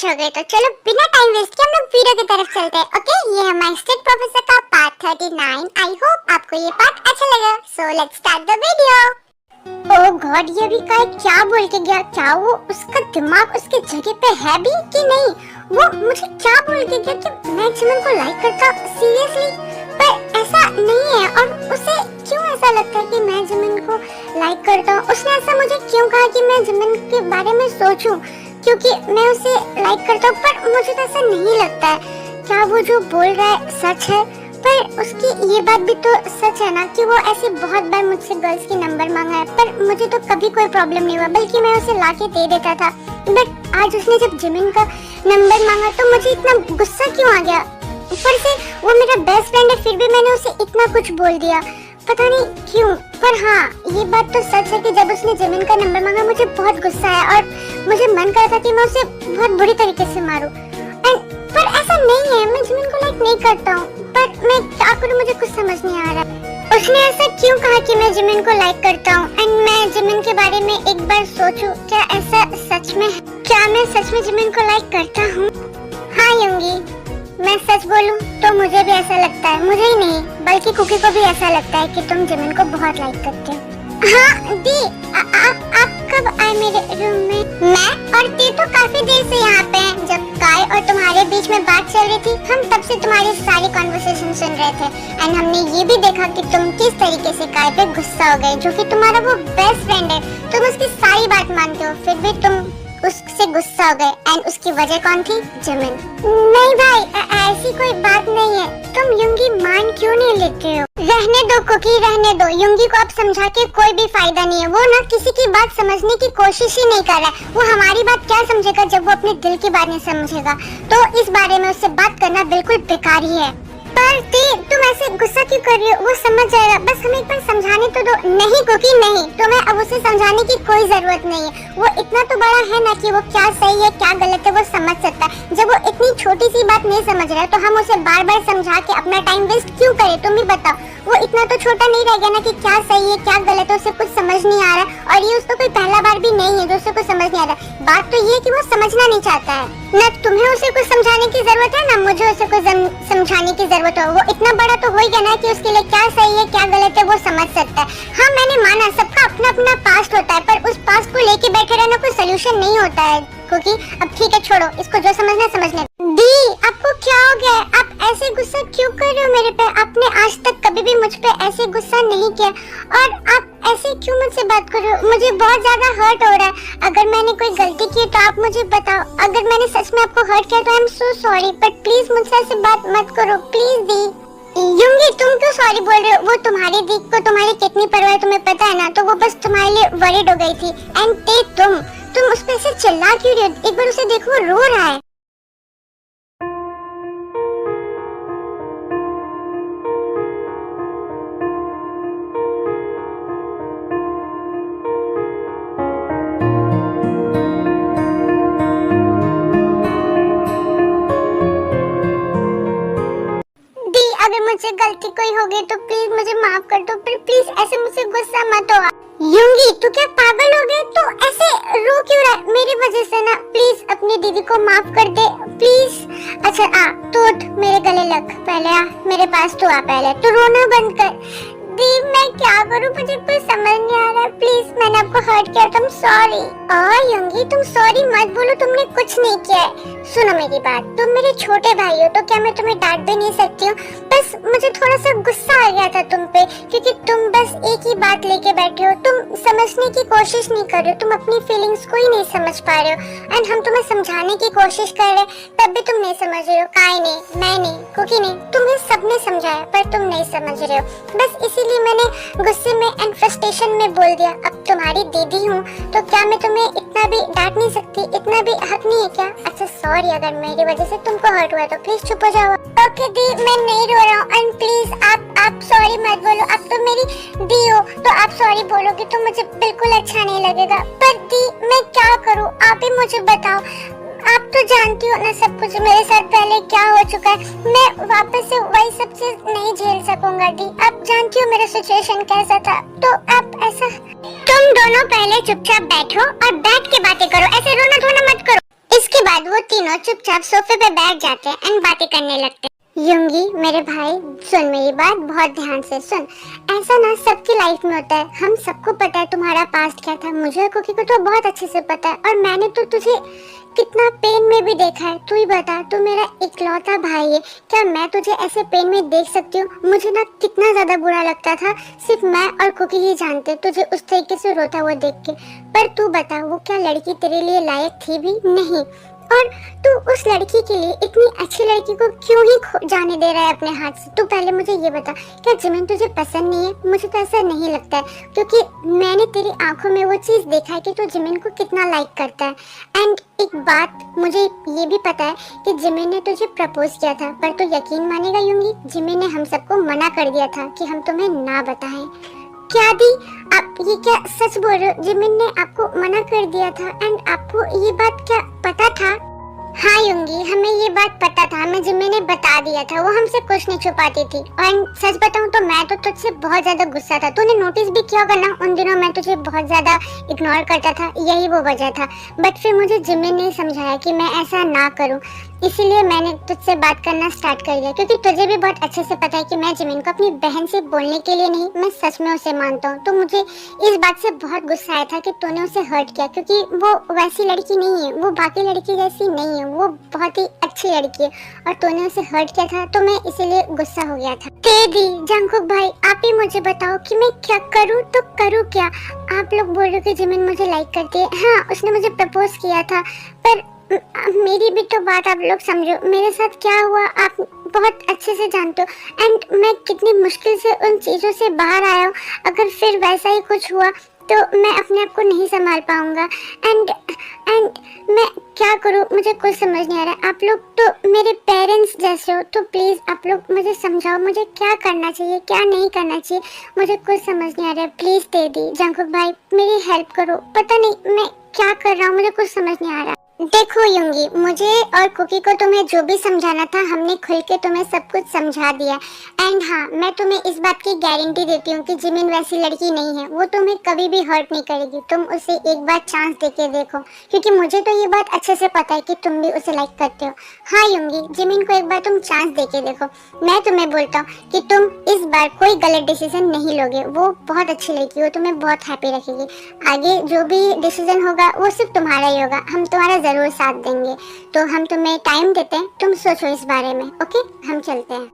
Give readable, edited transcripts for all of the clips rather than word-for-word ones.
हो गए, तो चलो बिना टाइम वेस्ट किए हम लोग वीडियो की तरफ चलते हैं। ओके, ये हमारा स्टेट प्रोफेसर का पार्ट 39। आई होप आपको ये पार्ट अच्छा लगा। So let's start the video. Oh God, ये भी क्या बोल के गया? क्या वो उसका दिमाग उसके जगह पे है भी कि नहीं? वो मुझे क्या बोल के गया कि मैं जिमिन को लाइक करता? सीरियसली? पर ऐसा नहीं है। और उसे क्यों ऐसा लगता है कि मैं जिमिन को लाइक करता हूँ? उसने ऐसा मुझे क्यों कहा कि मैं जिमिन के बारे में सोचूं क्योंकि मैं उसे लाइक करता हूँ? पर मुझे तो ऐसा नहीं लगता है। क्या वो जो बोल रहा है सच है? पर उसकी ये बात भी तो सच है ना कि वो ऐसे बहुत बार मुझसे गर्ल्स की नंबर मांगा है, पर मुझे तो कभी कोई प्रॉब्लम नहीं हुआ, बल्कि मैं उसे लाके दे देता था। बट आज उसने जब जिमिन का नंबर मांगा तो मुझे इतना गुस्सा क्यों आ गया? ऊपर से वो मेरा बेस्ट फ्रेंड है, फिर भी मैंने उसे इतना कुछ बोल दिया, पता नहीं क्यों। पर हाँ, ये बात तो सच है कि जब उसने जिमिन का नंबर मांगा मुझे बहुत गुस्सा आया और मुझे मन कर था कि मैं उसे बहुत बुरी तरीके से मारूं। पर ऐसा नहीं है, मैं जिमिन को लाइक नहीं करता हूँ, पर मैं क्या करूँ मुझे कुछ समझ नहीं आ रहा। उसने ऐसा क्यों कहा कि मैं जिमिन को लाइक करता हूँ एंड मैं जिमिन के बारे में एक बार सोचूं, क्या ऐसा सच में? क्या मैं सच में जिमिन को लाइक करता हूँ? हाँ युंगी, मैं सच बोलूं तो मुझे भी ऐसा लगता है। मुझे ही नहीं बल्कि कुकी को भी ऐसा लगता है कि तुम जिमिन को बहुत लाइक करते हो। हाँ दी, आप कब आए मेरे रूम में? मैं और दी तो काफी देर से यहाँ पे हैं। जब काय और तुम्हारे बीच में बात चल रही थी हम तब से तुम्हारी सारी कॉन्वर्सेशन सुन रहे थे एंड हमने ये भी देखा कि तुम किस तरीके से काय पे गुस्सा हो गए, जो कि तुम्हारा वो बेस्ट फ्रेंड है। तुम उसकी सारी बात मानते हो, फिर भी तुम उससे गुस्सा हो गए एंड उसकी वजह कौन थी? जिमिन। नहीं भाई, ऐसी कोई बात नहीं है। तुम युंगी मान क्यों नहीं लेते हो? रहने दो कुकी, रहने दो। युंगी को अब समझा के कोई भी फायदा नहीं है। वो ना किसी की बात समझने की कोशिश ही नहीं कर रहा है। वो हमारी बात क्या समझेगा जब वो अपने दिल की बात नहीं समझेगा? तो इस बारे में उससे बात करना बिल्कुल बेकार ही है। पर तुम ऐसे गुस्सा क्यों कर रही हो? वो समझ जाएगा, बस हमें एक बार समझाने तो दो। नहीं कुकी नहीं, तुम्हें अब उसे समझाने की कोई जरूरत नहीं है। वो इतना तो बड़ा है ना कि वो क्या सही है क्या गलत है वो समझ सकता है। जब वो इतनी छोटी सी बात नहीं समझ रहा है तो हम उसे बार बार समझा के अपना टाइम वेस्ट क्यों करें? तुम ही बताओ। वो इतना तो छोटा नहीं रह गया ना कि क्या सही है क्या गलत है उसे कुछ समझ नहीं आ रहा। और ये उसको कोई पहला बार भी नहीं है जो उसे कुछ समझ नहीं आ रहा। बात तो ये है कि वो समझना नहीं चाहता है। न तुम्हें उसे कुछ समझाने की जरूरत है ना मुझे उसे कुछ समझाने की जरूरत है। वो इतना बड़ा तो हो ही गया ना कि उसके लिए क्या सही है क्या गलत है वो समझ सकता है। हाँ मैंने माना सबका अपना अपना पास्ट होता है, पर उस पास्ट को लेके बैठे रहना कोई सोल्यूशन नहीं होता है क्योंकि अब ठीक है छोड़ो, इसको जो समझना समझने दी। आपको क्या हो गया? आप ऐसे गुस्सा क्यों कर रहे हो मेरे पे? आपने आज तक कभी भी मुझ पे ऐसे गुस्सा नहीं किया और आप ऐसे क्यों मुझसे बात कर रहे हो? मुझे बहुत ज्यादा हर्ट हो रहा है। अगर मैंने कोई गलती की तो आप मुझे बताओ। अगर मैंने सच में आपको हर्ट किया तो I am so sorry, but please मुझसे ऐसे बात मत करो प्लीज दी। युंगी तुम क्यों सॉरी बोल रहे हो? वो तुम्हारी दी को तुम्हारी कितनी परवाह तुम्हें पता है ना, तो वो बस तुम्हारे लिए वरीड हो गई थी। एंड तुम उस पे से चिल्ला क्यों रहे हो? एक बार उसे देखो वो रो रहा है। अगर मुझसे गलती कोई हो गई तो प्लीज मुझे माफ कर दो, पर प्लीज ऐसे मुझसे गुस्सा मत हो। युंगी तू क्या पागल हो गया? तू ऐसे रो क्यों रहा है? मेरी वजह से ना, प्लीज अपनी दीदी को माफ कर दे प्लीज। अच्छा आ तू उठ, मेरे गले लग, पहले आ मेरे पास, तू आ पहले, तू रोना बंद कर। दी मैं क्या करूं मुझे कुछ समझ नहीं आ रहा। प्लीज मैंने आपको हर्ट किया, तुम सॉरी। और युंगी तुम सॉरी मत बोलो, तुमने कुछ नहीं किया है। सुनो मेरी बात, तुम मेरे छोटे भाई हो तो क्या मैं तुम्हें डांट भी नहीं सकती हूँ? बस मुझे थोड़ा सा गुस्सा आ गया था तुम पे क्योंकि तुम बस एक ही बात लेके बैठे हो। तुम समझने की कोशिश नहीं कर रहे हो, तुम अपनी फीलिंग्स को ही नहीं समझ पा रहे हो एंड हम तुम्हें समझाने की कोशिश कर रहे तब भी तुम नहीं समझ रहे हो। काय नहीं, मैं नहीं, कुकी नहीं, तुम्हें सबने समझाया पर तुम नहीं समझ रहे हो। बस इसीलिए मैंने गुस्से में एंड फ्रस्ट्रेशन में बोल दिया। अब तुम्हारी दीदी हूँ तो क्या मैं तुम्हें इतना भी डांट नहीं सकती? इतना भी हक नहीं है क्या? अच्छा सॉरी, अगर मेरी वजह से तुमको हर्ट हुआ तो प्लीज चुप हो जाओ। ओके दी मैं नहीं रो रहा हूँ एंड प्लीज आप सॉरी मत बोलो। आप तो मेरी दी हो तो आप सॉरी बोलोगे तो मुझे बिल्कुल अच्छा नहीं लगेगा। पर दी मैं क्या करूँ? आप ही मुझे बताओ। आप तो जानती हो ना सब कुछ मेरे साथ पहले क्या हो चुका है। मैं वापस से वही सब चीज नहीं झेल सकूंगा दी। आप जानती हो मेरा सिचुएशन कैसा था, तो आप ऐसा तुम दोनों पहले चुपचाप बैठो और बैठ के बातें करो, ऐसे रोना धोना मत करो। इसके बाद बाद वो तीनों चुपचाप सोफे पे बैठ जाते हैं एंड बातें करने लगते हैं। युंगी मेरे भाई सुन मेरी बात बहुत ध्यान से सुन। ऐसा ना सबकी लाइफ में होता है, हम सबको पता है तुम्हारा पास्ट क्या था, मुझे और कुकी को तो बहुत अच्छे से पता है, और मैंने तो तुझे कितना पेन में भी देखा है। तू ही बता, तू मेरा इकलौता भाई है, क्या मैं तुझे ऐसे पेन में देख सकती हूँ? मुझे ना कितना ज्यादा बुरा लगता था, सिर्फ मैं और कुकी ही जानते तुझे उस तरीके से रोता हुआ देख के। पर तू बता, वो क्या लड़की तेरे लिए लायक थी भी नहीं? और तू उस लड़की के लिए इतनी अच्छी लड़की को क्यों ही जाने दे रहा है अपने हाथ से? तू पहले मुझे ये बता, क्या जिमिन तुझे पसंद नहीं है? मुझे तो ऐसा नहीं लगता है, क्योंकि मैंने तेरी आंखों में वो चीज देखा है कि तू जिमिन को कितना लाइक करता है। एंड एक बात मुझे ये भी पता है कि जिमिन ने तुझे प्रपोज किया था, पर तू यकीन मानेगा युंगी, जिमिन ने हम सबको मना कर दिया था कि हम तुम्हें ना बताएं। क्या दी, आप ये क्या सच बोल रहे हो? जिमिन ने आपको मना कर दिया था एंड आपको ये बात क्या पता था? हाँ युंगी, हमें ये बात पता था, हमें जिमिन ने बता दिया था, वो हमसे कुछ नहीं छुपाती थी। और सच बताऊं तो मैं तो तुझसे बहुत ज्यादा गुस्सा था, तूने नोटिस भी किया होगा ना, उन दिनों मैं तुझे बहुत ज्यादा इग्नोर करता था, यही वो वजह था। बट फिर मुझे जिमिन ने समझाया कि मैं ऐसा ना करूं, इसीलिए मैंने तुझसे बात करना स्टार्ट कर दिया, क्योंकि तुझे भी बहुत अच्छे से पता है कि मैं जिमिन को अपनी बहन से बोलने के लिए नहीं, मैं सच में उसे मानता हूँ। तो मुझे इस बात से बहुत गुस्सा आया था कि तूने उसे हर्ट किया, क्योंकि वो वैसी लड़की नहीं है, वो बाकी लड़की जैसी नहीं है, वो बहुत ही अच्छी लड़की है, और तूने उसे हर्ट किया था, तो मैं इसीलिए गुस्सा हो गया था। तेदी जंकुक भाई, आप ही मुझे बताओ कि मैं क्या करूँ, तो करूँ क्या? आप लोग बोल रहे हो कि जिमिन मुझे लाइक करती है, हाँ उसने मुझे प्रपोज किया था, पर मेरी भी तो बात आप लोग समझो, मेरे साथ क्या हुआ आप बहुत अच्छे से जानते हो, एंड मैं कितनी मुश्किल से उन चीजों से बाहर आया हूँ। अगर फिर वैसा ही कुछ हुआ तो मैं अपने आप को नहीं संभाल पाऊंगा, एंड मैं क्या करूँ, मुझे कुछ समझ नहीं आ रहा है। आप लोग तो मेरे पेरेंट्स जैसे हो, तो प्लीज आप लोग मुझे समझाओ, मुझे क्या करना चाहिए क्या नहीं करना चाहिए, मुझे कुछ समझ नहीं आ रहा है। प्लीज तेदी जंकुक भाई मेरी हेल्प करो, पता नहीं मैं क्या कर रहा हूँ, मुझे कुछ समझ नहीं आ रहा। देखो युंगी, मुझे और कुकी को तुम्हें जो भी समझाना था हमने खुल के तुम्हें सब कुछ समझा दिया, एंड हाँ मैं तुम्हें इस बात की गारंटी देती हूँ कि जिमिन वैसी लड़की नहीं है, वो तुम्हें कभी भी हर्ट नहीं करेगी, तुम उसे एक बार चांस देके देखो, क्योंकि मुझे तो ये बात अच्छे से पता है कि तुम भी उसे लाइक करते हो। हाँ युंगी, जिमिन को एक बार तुम चांस देके देखो, मैं तुम्हें बोलता हूँ कि तुम इस बार कोई गलत डिसीजन नहीं लोगे, वो बहुत अच्छी लड़की हो, तुम्हें बहुत हैप्पी रखेगी, आगे जो भी डिसीजन होगा वो सिर्फ तुम्हारा ही होगा, हम तुम्हारा जरूर साथ देंगे। तो हम तुम्हें टाइम देते हैं, तुम सोचो इस बारे में, ओके हम चलते हैं।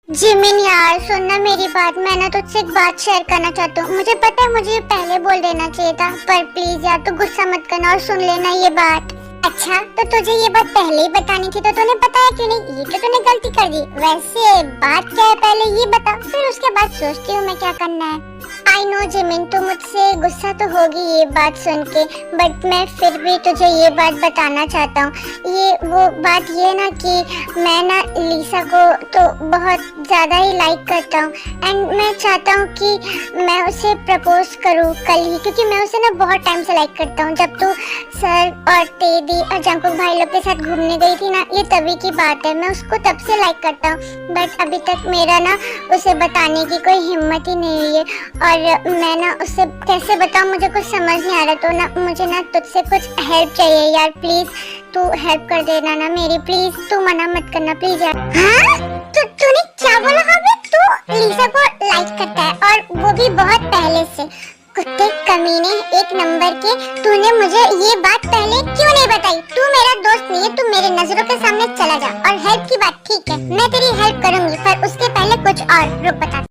जिमिन यार सुनना मेरी बात, मैं ना तुझसे एक बात शेयर करना चाहता हूँ, मुझे पता है मुझे ये पहले बोल देना चाहिए था, पर प्लीज यार तू गुस्सा मत करना और सुन लेना ये बात। अच्छा तो तुझे ये बात पहले ही बतानी थी, तो तूने बताया क्यों नहीं? ये तो तूने गलती कर दी। वैसे बात क्या है पहले ये बता, फिर उसके बाद सोचती हूँ मैं क्या करना है। आई नो जिमिन, तू मुझसे गुस्सा तो होगी ये बात सुन के, बट मैं फिर भी तुझे ये बात बताना चाहता हूँ। ये वो बात ये ना कि मैं ना लिसा को तो बहुत ज़्यादा ही लाइक करता हूँ, एंड मैं चाहता हूँ कि मैं उसे प्रपोज करूँ कल ही, क्योंकि मैं उसे ना बहुत टाइम से लाइक करता हूँ। जब तू सर और तेदी और जंकुक भाई लोग के साथ घूमने गई थी ना, ये तभी की बात है, मैं उसको तब से लाइक करता हूँ, बट अभी तक मेरा ना उसे बताने की कोई हिम्मत ही नहीं हुई है, और मैं ना उससे कैसे बताऊँ, मुझे कुछ समझ नहीं आ रहा। तो ना मुझे ना तुझसे कुछ हेल्प चाहिए यार, प्लीज तू हेल्प कर देना ना मेरी, प्लीज तू मना मत करना प्लीज यार। हाँ तूने क्या बोला? हमें तू लिसा को लाइक करता है, और वो भी बहुत पहले से? कुत्ते कमीने एक नंबर के, तूने मुझे ये बात पहले क्यों नहीं बताई? तू मेरा दोस्त नहीं है, तू मेरे नजरों के सामने चला जा। और हेल्प की बात ठीक है, मैं तेरी हेल्प करूंगी, पर उसके पहले कुछ और। रुक बता।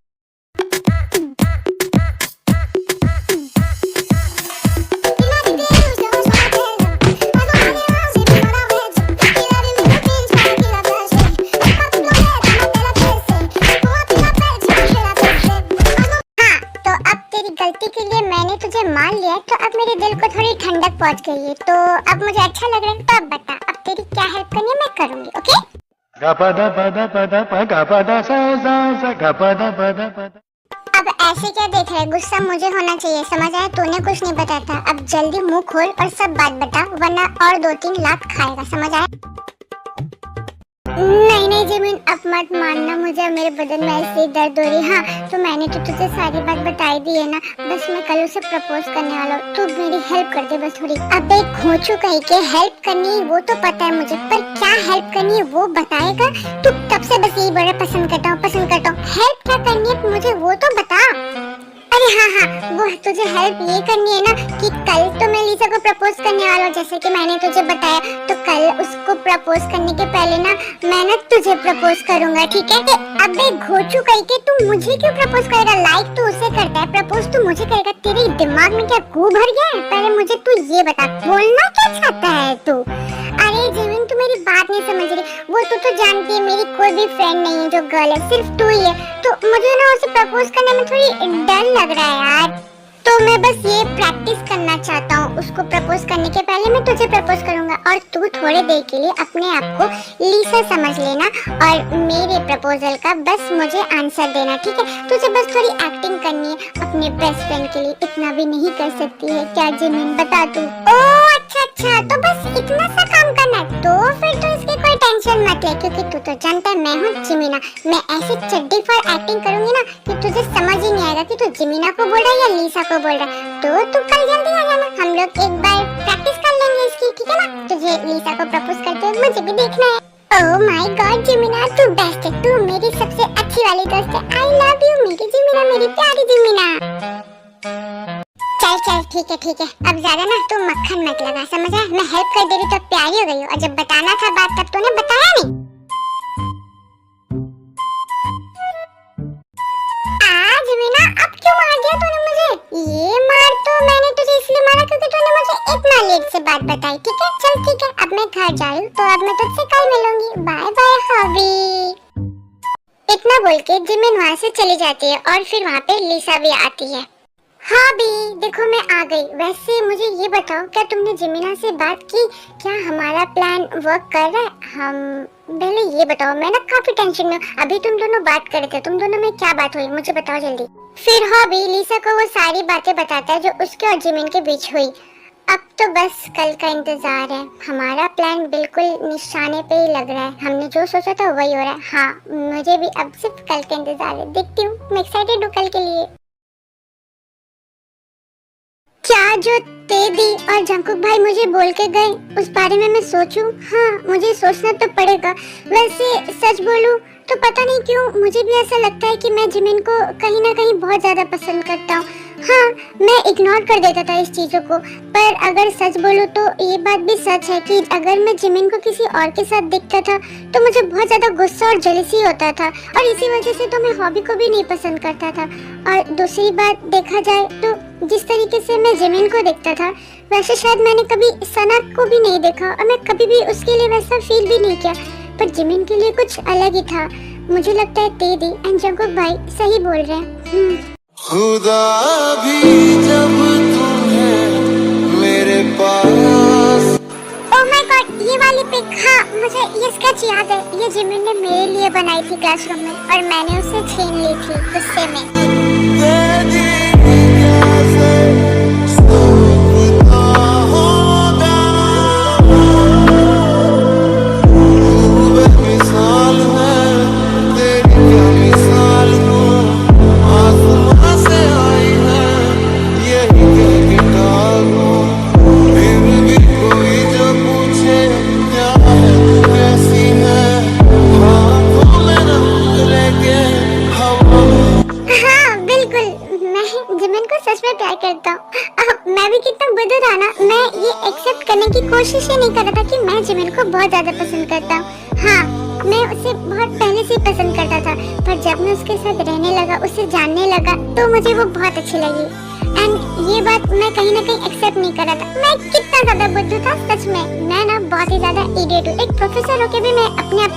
गलती के लिए मैंने तुझे मान लिया, तो अब मेरे दिल को थोड़ी ठंडक पहुंच गई है, तो अब मुझे अच्छा लग रहा है। तो अब बता, अब तेरी क्या हेल्प करनी है मैं करूंगी, ओके? अब ऐसे क्या देख रहे, गुस्सा मुझे होना चाहिए, समझ आया? तूने कुछ नहीं बताया था, अब जल्दी मुंह खोल और सब बात बता, वरना और 2-3 लात खाएगा, समझ आया? नहीं जिमिन अब मत मानना मुझे, मेरे बदन में ऐसे दर्द हो रही। हाँ तो मैंने तो तुझे सारी बात बताई दी है ना, बस मैं कल उसे प्रपोज करने वाला हूँ, तू मेरी हेल्प कर दे बस थोड़ी। अब एक खोचू कहीं के हेल्प करनी है वो तो पता है मुझे, पर क्या हेल्प करनी है वो बताएगा तू? तब से बस यही बड़ा पसंद करता हूँ। हेल्प क्या करनी है मुझे वो तो बता। अरे हाँ वो तुझे हेल्प ये करनी है ना कि कल तो मैं लीसा को प्रपोज करने वाला हूँ, जैसे कि मैंने तुझे बताया। तो कल उसको प्रपोज करने के पहले ना मैं ना तुझे प्रपोज करूंगा, ठीक है? अबे घोचू कहीं के तू मुझे क्यों प्रपोज करेगा? लाइक तू उसे करता है, प्रपोज तू मुझे करेगा? तेरे दिमाग में क्या गू भर गया है? पहले मुझे तू ये बता, बोलना क्या चाहता है तू? अरे जिमिन तू मेरी बात नहीं समझ रही। वो तू तो जानती है मेरी कोई भी फ्रेंड नहीं है जो गर्ल है, सिर्फ तू ही है। तो मुझे ना उसे प्रपोज करने में थोड़ी डर लग रहा है यार। तो मैं बस ये प्रैक्टिस करना चाहता हूँ, उसको प्रपोज करने के पहले मैं तुझे प्रपोज करूंगा और तू थोड़े देर के लिए अपने आप को लीसा समझ लेना और मेरे प्रपोजल का बस मुझे आंसर देना, ठीक है? तुझे बस थोड़ी एक्टिंग करनी है अपने बेस्ट फ्रेंड के लिए, इतना भी नहीं कर सकती है क्या जिमिन? बता तू। ओह अच्छा तो बस इतना सा काम करना है, तो फिर तो इसकी कोई टेंशन मत ले, क्योंकि तू तो जानता है मैं हूँ जिमिना। मैं ऐसे चड्डी फॉर एक्टिंग करूंगी ना कि तुझे समझ ही नहीं आएगा कि तू जिमिना को बोल रहा है या लीसा को बोल रहा है। तो तू कल जल्दी आ जाना, हम लोग एक बार प्रैक्टिस कर लेंगे इसकी, ठीक है ना? तुझे लीसा को प्रपोज करते हुए मुझे भी देखना है। ओह माय गॉड जिमिना तू बेस्ट है, तू मेरी सबसे अच्छी वाली दोस्त है। आई लव यू मेरी जिमिना, मेरी प्यारी जिमिना। चल ठीक है अब ज्यादा ना तू मक्खन मत लगा, समझ आया? मैं हेल्प कर दे रही तो प्यारी हो गई हो, और जब बताना था बात तब तूने बताया नहीं। आज मीना अब क्यों मार दिया तूने मुझे? ये मार तो मैंने तुझे इसलिए मारा क्योंकि तूने मुझे इतना लेट से बात बताई, ठीक है? चल ठीक है अब मैं घर जा रही हूँ, तो अब मैं तुझसे कल मिलूंगी। Bye bye hobby. इतना बोल के जिमिन वहाँ से चली जाती है और फिर वहाँ पे लीसा भी आती है। हाँ भी देखो मैं आ गई। वैसे मुझे ये बताओ, क्या तुमने जिमिना से बात की? क्या हमारा प्लान वर्क कर रहा है? हम पहले ये बताओ, मैं ना काफी टेंशन में हूँ। अभी तुम दोनों बात कर रहे थे, तुम दोनों में क्या बात हुई मुझे बताओ जल्दी। फिर हॉबी लीसा को वो सारी बातें बताता है जो उसके और जिमिन के बीच हुई। अब तो बस कल का इंतजार है। हमारा प्लान बिल्कुल निशाने पे ही लग रहा है, हमने जो सोचा था वही हो रहा है। हाँ मुझे भी अब सिर्फ कल का इंतजार है, देखती हूँ, मैं एक्साइटेड हूँ कल के लिए। क्या जो तेदी और जंकुक भाई मुझे बोल के गए उस बारे में मैं सोचूं? हाँ मुझे सोचना तो पड़ेगा। वैसे सच बोलूं तो पता नहीं क्यों मुझे भी ऐसा लगता है कि मैं जिमिन को कहीं ना कहीं बहुत ज्यादा पसंद करता हूँ। हाँ मैं इग्नोर कर देता था इस चीजों को, पर अगर सच बोलूं तो ये बात भी सच है कि अगर मैं जिमिन को किसी और के साथ देखता था तो मुझे बहुत ज्यादा गुस्सा और जेलसी होता था, और इसी वजह से तो मैं हॉबी को भी नहीं पसंद करता था। और दूसरी बात देखा जाए तो जिस तरीके से मैं जिमिन को देखता था वैसे शायद मैंने कभी सना को भी नहीं देखा, और मैं कभी भी उसके लिए वैसा फील भी नहीं किया। पर जिमिन के लिए कुछ अलग ही था। मुझे लगता है तेदी एंड जंकुक भाई सही बोल रहे हैं। खुदा भी जब तू है मेरे पास। ओह माय गॉड ये वाली पिक, हाँ मुझे ये स्केच याद है। ये जिमिन ने मेरे लिए बनाई थी क्लासरूम में और मैंने उसे छीन ली थी गुस्से में। कोशिश ही नहीं कर रहा था कि मैं जिमिन को बहुत ज्यादा पसंद करता हूँ। हाँ मैं उसे बहुत पहले से पसंद करता था, पर जब मैं उसके साथ रहने लगा, उसे जानने लगा, तो मुझे वो बहुत अच्छी लगी। एंड ये बात मैं कहीं ना कहीं एक्सेप्ट नहीं कर रहा था। मैं कितना ज्यादा बुद्धू था सच में, मैं ना बहुत ही ज्यादा इडियट हूँ। एक प्रोफेसर होके भी मैं अपने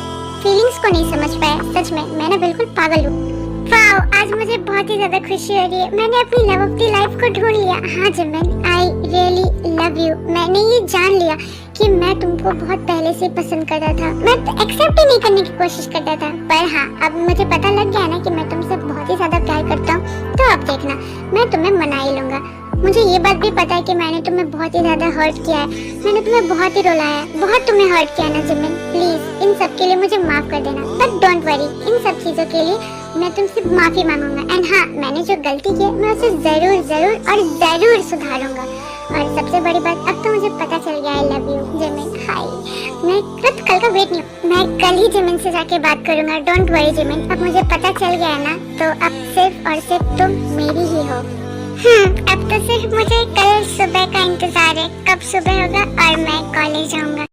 फीलिंग्स को नहीं समझ पाया। सच में मैं ना बिल्कुल पागल हूँ। वाओ आज मुझे बहुत ही ज्यादा खुशी हो रही है, मैंने अपनी लव ऑफ द लाइफ को ढूंढ लिया। हाँ Jimin I really love you. मैंने ये जान लिया कि मैं तुमको बहुत पहले से पसंद करता था, मैं तो एक्सेप्ट ही नहीं करने की कोशिश करता था, पर हाँ अब मुझे पता लग गया ना कि मैं तुमसे बहुत बहुत ही ज्यादा प्यार करता हूँ, तो अब देखना मैं तुम्हें मना ही लूंगा। मुझे ये बात भी पता है कि मैंने तुम्हें बहुत ही ज्यादा हर्ट किया है, मैंने तुम्हें बहुत ही रुलाया है, बहुत तुम्हें हर्ट किया ना जिमिन। प्लीज इन सब के लिए मुझे माफ कर देना, बट डोंट वरी, इन सब चीजों के लिए मैं तुमसे माफी मांगूंगा। एंड हाँ, मैंने जो गलती की है मैं उसे जरूर जरूर और जरूर सुधारूंगा। और सबसे बड़ी बात, अब तो मुझे पता चल गया आई लव यू जिमिन। हाय, मैं कल का वेट नहीं, मैं कल ही जिमिन से जाके बात करूंगा। डोंट वरी जिमिन, अब मुझे पता चल गया है ना, तो अब सिर्फ और सिर्फ तुम मेरी ही हो। अब तो सिर्फ मुझे कल सुबह का इंतजार है, कब सुबह होगा और मैं कॉलेज जाऊंगा।